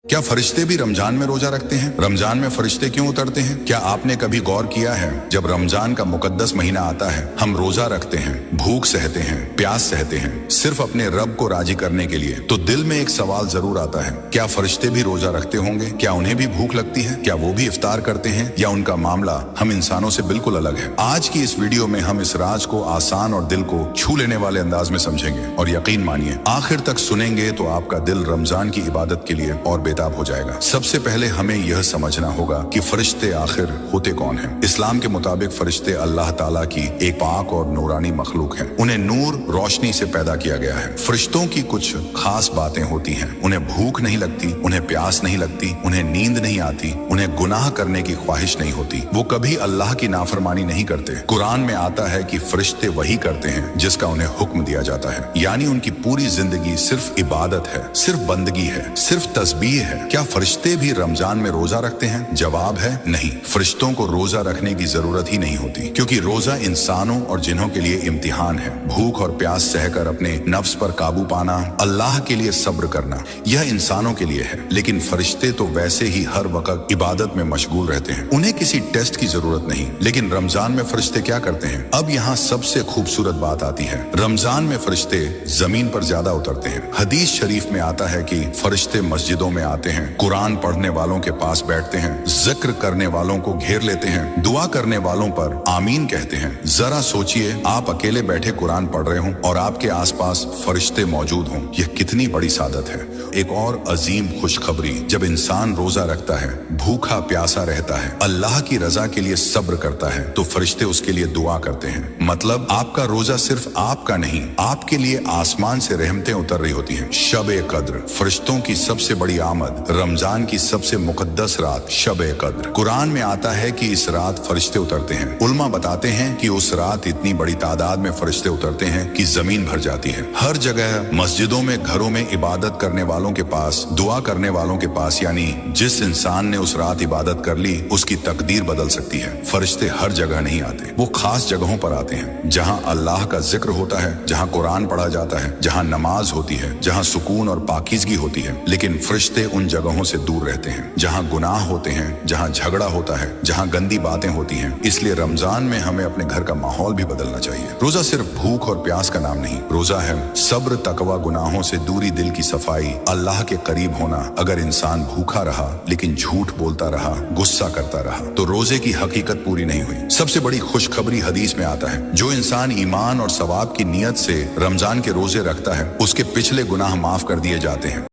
क्या फरिश्ते भी रमजान में रोजा रखते हैं? रमजान में फरिश्ते क्यों उतरते हैं? क्या आपने कभी गौर किया है, जब रमजान का मुकद्दस महीना आता है, हम रोजा रखते हैं, भूख सहते हैं, प्यास सहते हैं, सिर्फ अपने रब को राजी करने के लिए, तो दिल में एक सवाल जरूर आता है, क्या फरिश्ते भी रोजा रखते होंगे? क्या उन्हें भी भूख लगती है? क्या वो भी इफ्तार करते हैं, या उनका मामला हम इंसानों से बिल्कुल अलग है? आज की इस वीडियो में हम इस राज को आसान और दिल को छू लेने वाले अंदाज में समझेंगे, और यकीन मानिए आखिर तक सुनेंगे तो आपका दिल रमजान की इबादत के लिए और बेताब हो जाएगा। सबसे पहले हमें यह समझना होगा कि फरिश्ते आखिर होते कौन हैं। इस्लाम के मुताबिक फरिश्ते अल्लाह ताला की एक पाक और नूरानी मखलूक हैं। उन्हें नूर रोशनी से पैदा किया गया है। फरिश्तों की कुछ खास बातें होती हैं। उन्हें भूख नहीं लगती, उन्हें प्यास नहीं लगती, उन्हें नींद नहीं आती, उन्हें गुनाह करने की ख्वाहिश नहीं होती, वो कभी अल्लाह की नाफरमानी नहीं करते। कुरान में आता है कि फरिश्ते वही करते हैं जिसका उन्हें हुक्म दिया जाता है, यानी उनकी पूरी जिंदगी सिर्फ इबादत है, सिर्फ बंदगी है, सिर्फ तस्बीह है। क्या फरिश्ते भी रमजान में रोजा रखते हैं? जवाब है नहीं। फरिश्तों को रोजा रखने की जरूरत ही नहीं होती, क्योंकि रोजा इंसानों और जिन्हों के लिए इम्तिहान है। भूख और प्यास सहकर अपने नफ्स पर काबू पाना, अल्लाह के लिए सब्र करना, यह इंसानों के लिए है। लेकिन फरिश्ते तो वैसे ही हर वक्त इबादत में मशगूल रहते हैं, उन्हें किसी टेस्ट की जरूरत नहीं। लेकिन रमजान में फरिश्ते क्या करते हैं? अब यहाँ सबसे खूबसूरत बात आती है। रमजान में फरिश्ते जमीन पर ज्यादा उतरते हैं। हदीस शरीफ में आता है कि फरिश्ते मस्जिदों में आते हैं, कुरान पढ़ने वालों के पास बैठते हैं, जिक्र करने वालों को घेर लेते हैं, दुआ करने वालों पर आमीन कहते हैं। जरा सोचिए, आप अकेले बैठे कुरान पढ़ रहे हों और आपके आसपास फरिश्ते मौजूद हों, यह कितनी बड़ी सादत है। एक और अजीम खुशखबरी, जब इंसान रोजा रखता है, भूखा प्यासा रहता है, अल्लाह की रजा के लिए सब्र करता है, तो फरिश्ते उसके लिए दुआ करते हैं। मतलब आपका रोजा सिर्फ आपका नहीं, आपके लिए आसमान से रहमतें उतर रही होती हैं। शब-ए कद्र, फरिश्तों की सबसे बड़ी आमद, रमजान की सबसे मुकद्दस रात शब-ए कद्र। कुरान में आता है कि इस रात फरिश्ते उतरते हैं। उलमा बताते हैं कि उस रात इतनी बड़ी तादाद में फरिश्ते उतरते हैं कि जमीन भर जाती है। हर जगह, मस्जिदों में, घरों में, इबादत करने वालों के पास, दुआ करने वालों के पास, यानी जिस इंसान ने उस रात इबादत कर ली, उसकी तकदीर बदल सकती है। फरिश्ते हर जगह नहीं आते, वो खास जगहों पर आते हैं, जहां अल्लाह का जिक्र होता है, जहां कुरान पढ़ा जाता है, जहां नमाज होती है, जहां सुकून और पाकीज़गी होती है। लेकिन फरिश्ते उन जगहों से दूर रहते हैं जहां गुनाह होते हैं, जहां झगड़ा होता है, जहां गंदी बातें होती हैं। इसलिए रमजान में हमें अपने घर का माहौल भी बदलना चाहिए। रोजा सिर्फ भूख और प्यास का नाम नहीं, रोजा है सब्र, तकवा, गुनाहों से दूरी, दिल की सफाई, अल्लाह के करीब होना। अगर इंसान भूखा रहा लेकिन झूठ बोलता रहा, गुस्सा करता रहा, तो रोजे की हकीकत पूरी नहीं हुई। सबसे बड़ी खुशखबरी हदीस में आता है, जो इंसान ईमान और सवाब की नीयत से रमजान के रोजे रखता है, उसके पिछले गुनाह माफ कर दिए जाते हैं।